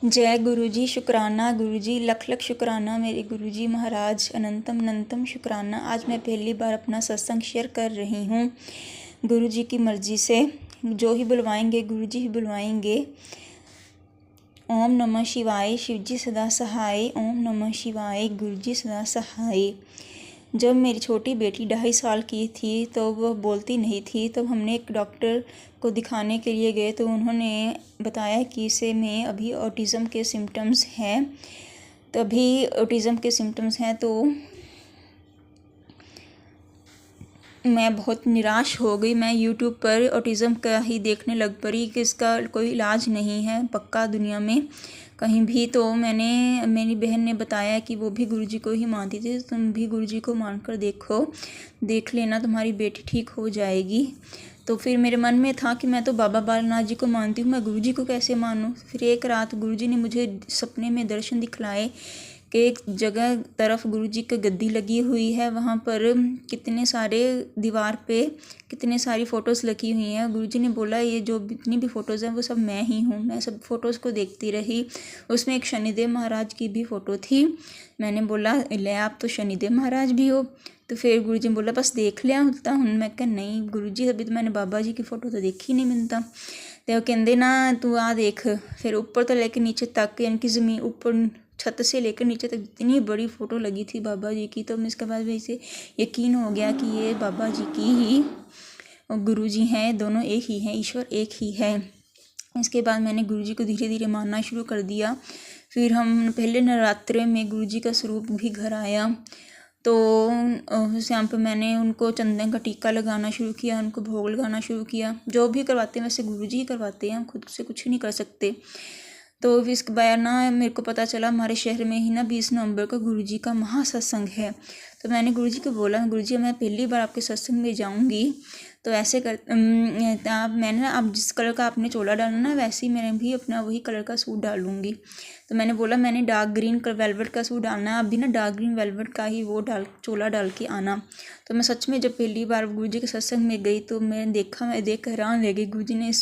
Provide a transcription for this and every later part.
जय गुरुजी, शुक्राना गुरुजी, लख लख शुक्राना मेरे गुरुजी महाराज, अनंतम अनंतम शुक्राना। आज मैं पहली बार अपना सत्संग शेयर कर रही हूँ। गुरुजी की मर्ज़ी से जो ही बुलवाएंगे गुरुजी ही बुलवाएंगे। ओम नमः शिवाय, शिवजी सदा सहाय। ओम नमः शिवाय, गुरुजी सदा सहाय। जब मेरी छोटी बेटी 2.5 साल की थी तो वह बोलती नहीं थी, तब हमने एक डॉक्टर को दिखाने के लिए गए तो उन्होंने बताया कि इसे में अभी ऑटिज़म के सिम्टम्स हैं। तो मैं बहुत निराश हो गई। मैं यूट्यूब पर ऑटिज़म का ही देखने लग पड़ी कि इसका कोई इलाज नहीं है पक्का दुनिया में कहीं भी। तो मेरी बहन ने बताया कि वो भी गुरुजी को ही मानती थी, तुम भी गुरुजी को मानकर देख लेना, तुम्हारी बेटी ठीक हो जाएगी। तो फिर मेरे मन में था कि मैं तो बाबा बालनाथ जी को मानती हूँ, मैं गुरुजी को कैसे मानूँ। फिर एक रात गुरुजी ने मुझे सपने में दर्शन दिखलाए कि एक जगह तरफ गुरुजी की गद्दी लगी हुई है, वहाँ पर कितने सारे दीवार पे कितने सारी फ़ोटोज़ लगी हुई हैं। गुरुजी ने बोला ये जो जितनी भी फ़ोटोज़ हैं वो सब मैं ही हूँ। मैं सब फ़ोटोज़ को देखती रही, उसमें एक शनिदेव महाराज की भी फ़ोटो थी। मैंने बोला ले आप तो शनिदेव महाराज भी हो। तो फिर गुरुजी ने बोला बस देख लिया होता हूँ। मैं कहा नहीं गुरुजी, अभी तो मैंने बाबा जी की फ़ोटो तो देखी नहीं मिलता। तो कहते ना तू आ देख। फिर ऊपर तो लेकर नीचे तक, यानी कि ज़मीन ऊपर छत से लेकर नीचे तक इतनी बड़ी फ़ोटो लगी थी बाबा जी की। तो इसके बाद वैसे यकीन हो गया कि ये बाबा जी की ही और गुरु जी हैं, दोनों एक ही हैं, ईश्वर एक ही है। इसके बाद मैंने गुरु जी को धीरे धीरे मानना शुरू कर दिया। फिर हम पहले नवरात्रे में गुरु जी का स्वरूप भी घर आया, तो उस यहाँ पर मैंने उनको चंदन का टीका लगाना शुरू किया, उनको भोग लगाना शुरू किया। जो भी करवाते हैं वैसे गुरु जी ही करवाते हैं, हम खुद से कुछ नहीं कर सकते। तो इसके बाद ना मेरे को पता चला हमारे शहर में ही ना 20 नवंबर को गुरुजी का महासत्संग है। तो मैंने गुरुजी को बोला गुरुजी मैं पहली बार आपके सत्संग में जाऊंगी, तो ऐसे कर मैंने आप जिस कलर का आपने चोला डाला ना वैसे ही मैंने भी अपना वही कलर का सूट डालूंगी। तो मैंने बोला मैंने डार्क ग्रीन वेलवेट का सूट डालना है, आप भी ना डार्क ग्रीन वेलवेट का ही वो चोला डाल के आना। तो मैं सच में जब पहली बार गुरुजी के सत्संग में गई तो मैं देख कर हैरान रह गई। गुरुजी ने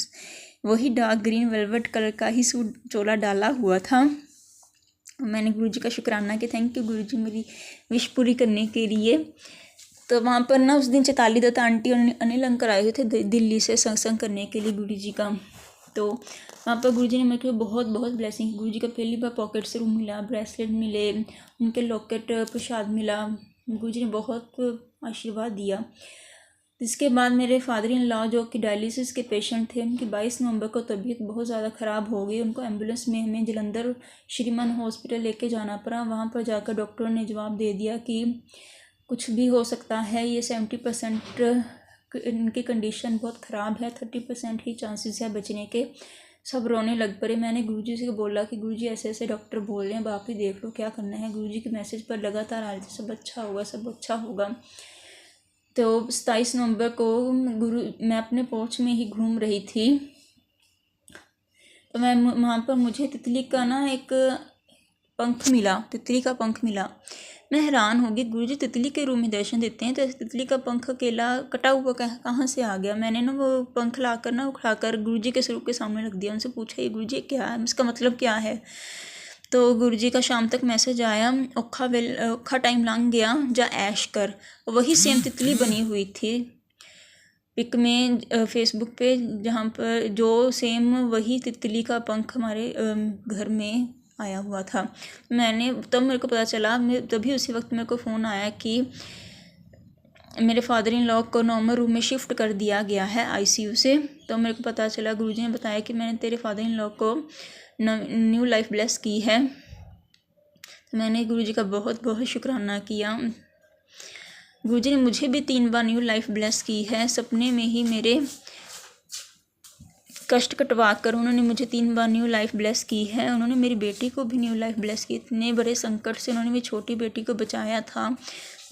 वही डार्क ग्रीन वेलवेट कलर का ही सूट चोला डाला हुआ था। मैंने गुरुजी का शुक्राना किया, थैंक यू गुरुजी मेरी विश पूरी करने के लिए। तो वहाँ पर ना उस दिन 44 दत्ता आंटी और अनिल अंकल आए हुए थे दिल्ली से सत्संग करने के लिए गुरुजी का। तो वहाँ पर गुरुजी ने मेरे को बहुत बहुत ब्लेसिंग। गुरुजी का पहली बार पॉकेट से रूम मिला, ब्रेसलेट मिले, उनके लॉकेट प्रसाद मिला। गुरुजी ने बहुत आशीर्वाद दिया। इसके बाद मेरे फादर इन लॉ जो कि डायलिसिस के पेशेंट थे, उनकी 22 नवंबर को तबीयत बहुत ज़्यादा ख़राब हो गई। उनको एम्बुलेंस में हमें जलंधर श्रीमान हॉस्पिटल लेके जाना पड़ा। वहाँ पर जाकर डॉक्टर ने जवाब दे दिया कि कुछ भी हो सकता है, ये 70% इनकी कंडीशन बहुत ख़राब है, 30% ही चांसेस है बचने के। सब रोने लग पड़े। मैंने गुरुजी से बोला कि गुरुजी ऐसे ऐसे डॉक्टर बोल रहे हैं, अब आप ही देख लो क्या करना है। गुरुजी के मैसेज पर लगातार आ रहे थे सब अच्छा होगा, सब अच्छा होगा। तो 27 नवंबर को मैं अपने पोर्च में ही घूम रही थी, तो मैं वहाँ पर मुझे तितली का ना एक पंख मिला, तितली का पंख मिला। मैं हैरान हो गई, गुरुजी तितली के रूम में दर्शन देते हैं तो तितली का पंख अकेला कटा हुआ कहाँ से आ गया। मैंने ना वो पंख लाकर ना उठाकर गुरुजी के स्वरूप के सामने रख दिया। उनसे पूछा ये गुरुजी क्या है, इसका मतलब क्या है। तो गुरुजी का शाम तक मैसेज आया, औखा टाइम लंघ गया जा ऐश कर। वही सेम तितली बनी हुई थी पिक में फेसबुक पे, जहाँ पर जो सेम वही तितली का पंख हमारे घर में आया हुआ था। मैंने तब मेरे को पता चला, तभी उसी वक्त मेरे को फ़ोन आया कि मेरे फादर इन लॉ को नॉर्मल रूम में शिफ्ट कर दिया गया है आईसीयू से। तो मेरे को पता चला, गुरुजी ने बताया कि मैंने तेरे फादर इन लॉ को न्यू लाइफ ब्लेस की है। तो मैंने गुरुजी का बहुत बहुत शुक्राना किया। गुरुजी ने मुझे भी 3 बार न्यू लाइफ ब्लेस की है। सपने में ही मेरे कष्ट कटवा कर उन्होंने मुझे 3 बार न्यू लाइफ ब्लेस की है। उन्होंने मेरी बेटी को भी न्यू लाइफ ब्लेस की। इतने बड़े संकट से उन्होंने मेरी छोटी बेटी को बचाया था।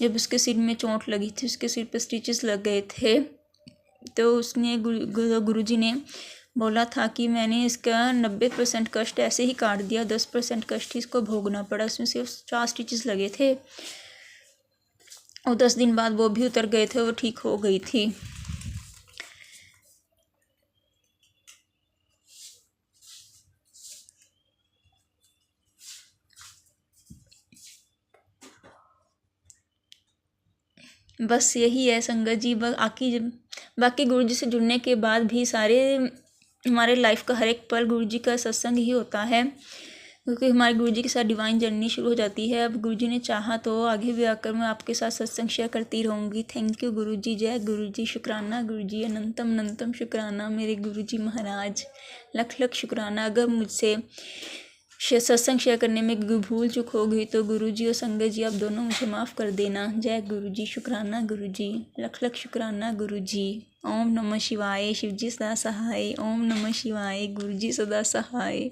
जब उसके सिर में चोट लगी थी, उसके सिर पर स्टिचेस लग गए थे, तो उसने गुरुजी ने बोला था कि मैंने इसका 90% कष्ट ऐसे ही काट दिया, 10% कष्ट ही इसको भोगना पड़ा। उसमें सिर्फ 4 स्टिचेस लगे थे और 10 दिन बाद वो भी उतर गए थे, वो ठीक हो गई थी। बस यही है संगत जी। बाकी गुरु जी से जुड़ने के बाद भी सारे हमारे लाइफ का हर एक पल गुरु जी का सत्संग ही होता है, क्योंकि हमारे गुरु जी के साथ डिवाइन जर्नी शुरू हो जाती है। अब गुरु जी ने चाहा तो आगे भी आकर मैं आपके साथ सत्संग शेयर करती रहूँगी। थैंक यू गुरु जी, जय गुरु जी, शुक्राना गुरु जी, अनंतम अनंतम शुक्राना मेरे गुरु जी महाराज, लख लख शुक्राना। अगर मुझसे सत्संग शेयर करने में भूल चूक हो गई तो गुरु जी और संगत जी आप दोनों मुझे माफ़ कर देना। जय गुरु जी, शुक्राना गुरु जी, लख लख शुक्राना गुरु जी। ओम नमः शिवाय, शिव जी सदा सहाय। ओम नमः शिवाय, गुरु जी सदा सहाय।